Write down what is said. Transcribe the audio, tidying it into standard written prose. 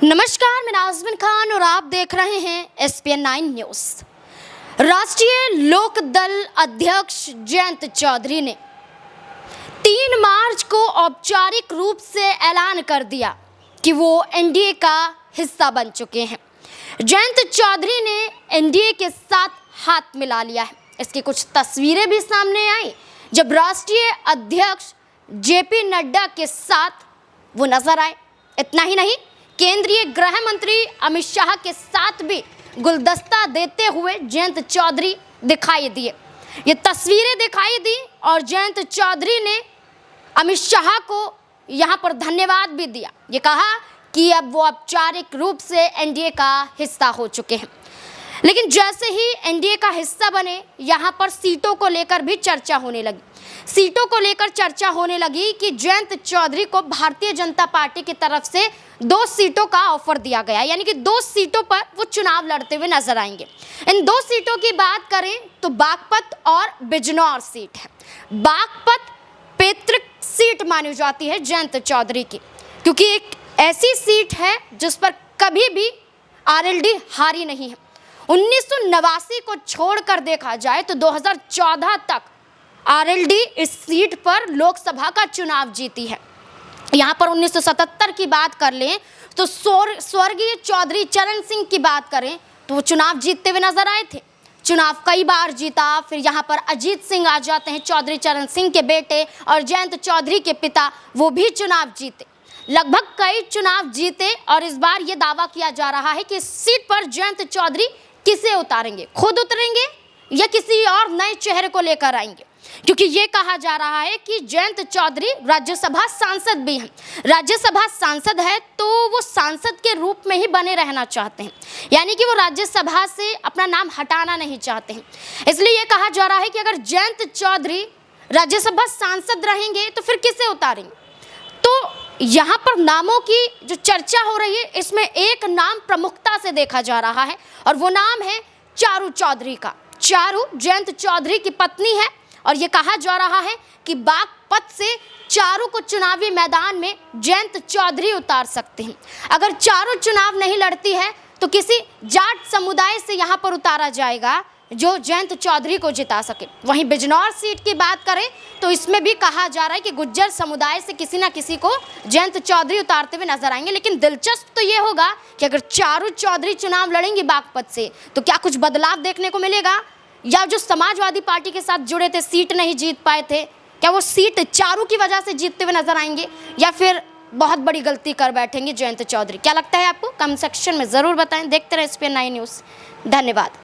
नमस्कार, मैं नाज़मीन खान और आप देख रहे हैं SPN 9 न्यूज़। राष्ट्रीय लोकदल अध्यक्ष जयंत चौधरी ने 3 मार्च को औपचारिक रूप से ऐलान कर दिया कि वो एनडीए का हिस्सा बन चुके हैं। जयंत चौधरी ने एनडीए के साथ हाथ मिला लिया है। इसकी कुछ तस्वीरें भी सामने आई जब राष्ट्रीय अध्यक्ष जेपी नड्डा के साथ वो नजर आए। इतना ही नहीं, केंद्रीय गृह मंत्री अमित शाह के साथ भी गुलदस्ता देते हुए जयंत चौधरी दिखाई दिए। ये तस्वीरें दिखाई दी और जयंत चौधरी ने अमित शाह को यहाँ पर धन्यवाद भी दिया। ये कहा कि अब वो औपचारिक रूप से एनडीए का हिस्सा हो चुके हैं। लेकिन जैसे ही एनडीए का हिस्सा बने, यहाँ पर सीटों को लेकर भी चर्चा होने लगी। सीटों को लेकर चर्चा होने लगी कि जयंत चौधरी को भारतीय जनता पार्टी की तरफ से 2 सीटों का ऑफर दिया गया, यानी कि 2 सीटों पर वो चुनाव लड़ते हुए नजर आएंगे। इन 2 सीटों की बात करें तो बागपत और बिजनौर सीट है। बागपत पैतृक सीट मानी जाती है जयंत चौधरी की, क्योंकि एक ऐसी सीट है जिस पर कभी भी आरएलडी हारी नहीं है। 1989 को छोड़कर देखा जाए तो 2014 तक आरएलडी इस सीट पर लोकसभा का चुनाव जीती है। यहाँ पर 1977 की बात कर लें तो स्वर्गीय चौधरी चरण सिंह की बात करें तो वो चुनाव जीतते हुए नजर आए थे। चुनाव कई बार जीता। फिर यहाँ पर अजीत सिंह आ जाते हैं, चौधरी चरण सिंह के बेटे और जयंत चौधरी के पिता, वो भी चुनाव जीते। लगभग कई चुनाव जीते और इस बार ये दावा किया जा रहा है कि इस सीट पर जयंत चौधरी किसे उतारेंगे, खुद उतरेंगे या किसी और नए चेहरे को लेकर आएंगे, क्योंकि ये कहा जा रहा है कि जयंत चौधरी राज्यसभा सांसद भी हैं। राज्यसभा सांसद है तो वो सांसद के रूप में ही बने रहना चाहते हैं, यानी कि वो राज्यसभा से अपना नाम हटाना नहीं चाहते हैं। इसलिए ये कहा जा रहा है कि अगर जयंत चौधरी राज्यसभा सांसद रहेंगे तो फिर किसे उतारेंगे। तो यहाँ पर नामों की जो चर्चा हो रही है, इसमें एक नाम प्रमुखता से देखा जा रहा है और वो नाम है चारू चौधरी का। चारू जयंत चौधरी की पत्नी है और ये कहा जा रहा है कि बागपत से चारू को चुनावी मैदान में जयंत चौधरी उतार सकते हैं। अगर चारू चुनाव नहीं लड़ती है तो किसी जाट समुदाय से यहाँ पर उतारा जाएगा जो जयंत चौधरी को जिता सके। वहीं बिजनौर सीट की बात करें तो इसमें भी कहा जा रहा है कि गुज्जर समुदाय से किसी ना किसी को जयंत चौधरी उतारते हुए नजर आएंगे। लेकिन दिलचस्प तो ये होगा कि अगर चारू चौधरी चुनाव लड़ेंगी बागपत से तो क्या कुछ बदलाव देखने को मिलेगा, या जो समाजवादी पार्टी के साथ जुड़े थे, सीट नहीं जीत पाए थे, क्या वो सीट चारू की वजह से जीतते हुए नजर आएंगे या फिर बहुत बड़ी गलती कर बैठेंगे जयंत चौधरी। क्या लगता है आपको? कमेंट सेक्शन में ज़रूर बताएं। देखते रहे SPN 9 न्यूज़। धन्यवाद।